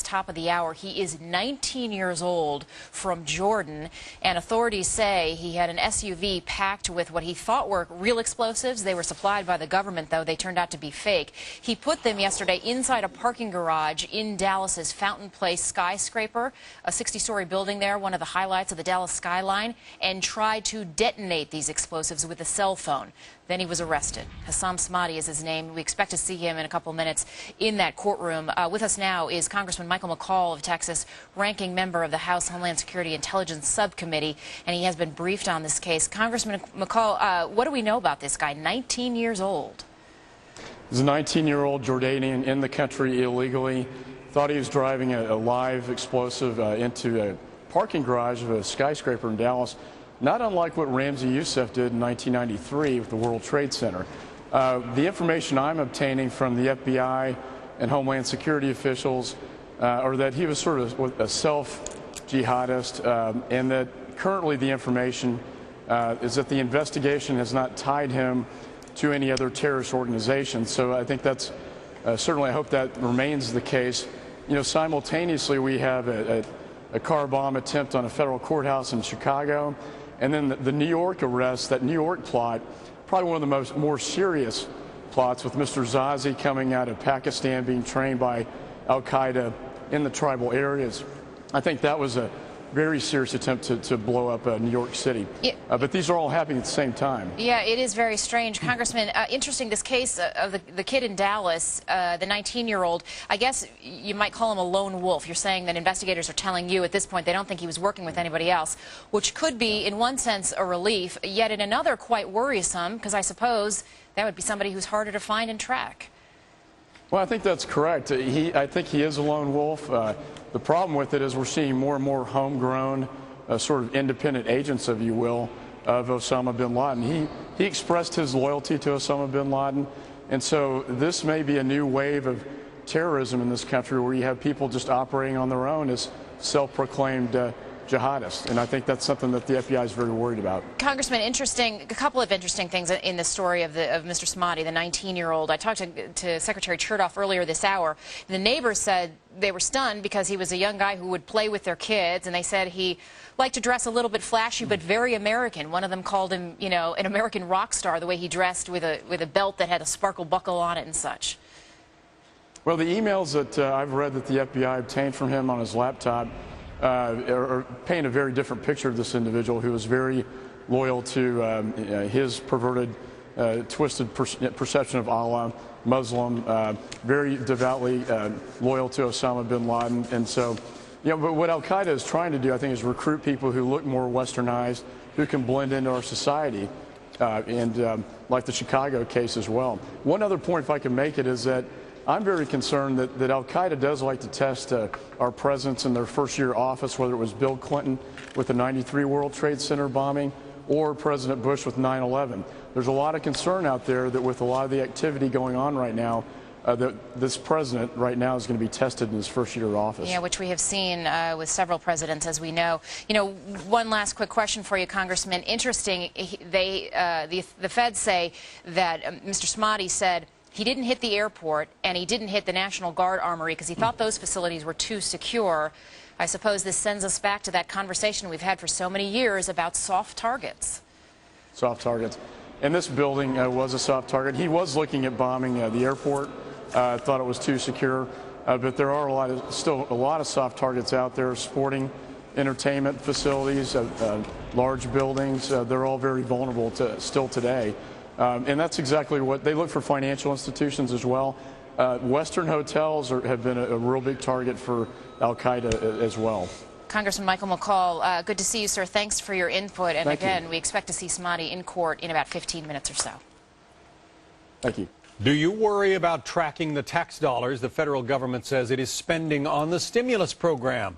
top of the hour. He is 19 years old, from Jordan, and authorities say he had an SUV packed with what he thought were real explosives. They were supplied by the government, though they turned out to be fake. He put them yesterday inside a parking garage in Dallas's Fountain Place skyscraper, a 60-story building there, one of the highlights of the Dallas skyline, and tried to detonate these explosives with a cell phone. Then he was arrested. Hassam Smati is his name. We expect to see him in a couple of minutes in that courtroom. With us now is Congressman Michael McCaul of Texas, ranking member of the House Homeland Security Intelligence Subcommittee, and he has been briefed on this case. Congressman McCaul, what do we know about this guy, 19 years old? He's a 19-year-old Jordanian in the country illegally. Thought he was driving a live explosive into a parking garage of a skyscraper in Dallas. Not unlike what Ramzi Youssef did in 1993 with the World Trade Center. The information I'm obtaining from the FBI and Homeland Security officials are that he was sort of a self-jihadist, and that currently the information is that the investigation has not tied him to any other terrorist organization. So I think that's certainly, I hope that remains the case. You know, simultaneously we have a car bomb attempt on a federal courthouse in Chicago. And then the New York arrest, that New York plot, probably one of the more serious plots, with Mr. Zazi coming out of Pakistan, being trained by al-Qaeda in the tribal areas. I think that was a very serious attempt to blow up New York City. Yeah. But these are all happening at the same time. Yeah, it is very strange. Congressman, interesting, this case of the kid in Dallas, the 19-year-old, I guess you might call him a lone wolf. You're saying that investigators are telling you at this point they don't think he was working with anybody else, which could be, in one sense, a relief, yet in another quite worrisome, because I suppose that would be somebody who's harder to find and track. Well, I think that's correct. I think he is a lone wolf. The problem with it is we're seeing more and more homegrown, sort of independent agents, if you will, of Osama bin Laden. He expressed his loyalty to Osama bin Laden, and so this may be a new wave of terrorism in this country where you have people just operating on their own as self-proclaimed jihadists, and I think that's something that the FBI is very worried about. Congressman, a couple of interesting things in the story of Mr. Smati, the 19-year-old. I talked to Secretary Chertoff earlier this hour. The neighbors said they were stunned because he was a young guy who would play with their kids, and they said he liked to dress a little bit flashy but very American. One of them called him, you know, an American rock star, the way he dressed with a belt that had a sparkle buckle on it and such. Well, the emails that I've read that the FBI obtained from him on his laptop paint a very different picture of this individual who was very loyal to his perverted, twisted perception of Allah, Muslim, very devoutly loyal to Osama bin Laden. And so, you know, but what al-Qaeda is trying to do, I think, is recruit people who look more westernized, who can blend into our society, like the Chicago case as well. One other point, if I can make it, is that I'm very concerned that al-Qaeda does like to test our presidents in their first year office, whether it was Bill Clinton with the '93 World Trade Center bombing or President Bush with 9/11. There's a lot of concern out there that with a lot of the activity going on right now, that this president right now is going to be tested in his first year of office. Yeah, which we have seen with several presidents, as we know. You know, one last quick question for you, Congressman. Interesting, the feds say that Mr. Smati said he didn't hit the airport and he didn't hit the National Guard Armory because he thought those facilities were too secure. I suppose this sends us back to that conversation we've had for so many years about soft targets. Soft targets. And this building was a soft target. He was looking at bombing the airport, thought it was too secure, but there are still a lot of soft targets out there, sporting, entertainment facilities, large buildings. They're all very vulnerable still today. And that's exactly what they look for. Financial institutions as well. Western hotels have been a real big target for al-Qaeda as well. Congressman Michael McCaul, good to see you, sir. Thanks for your input. And Thank again, you. We expect to see Smati in court in about 15 minutes or so. Thank you. Do you worry about tracking the tax dollars the federal government says it is spending on the stimulus program?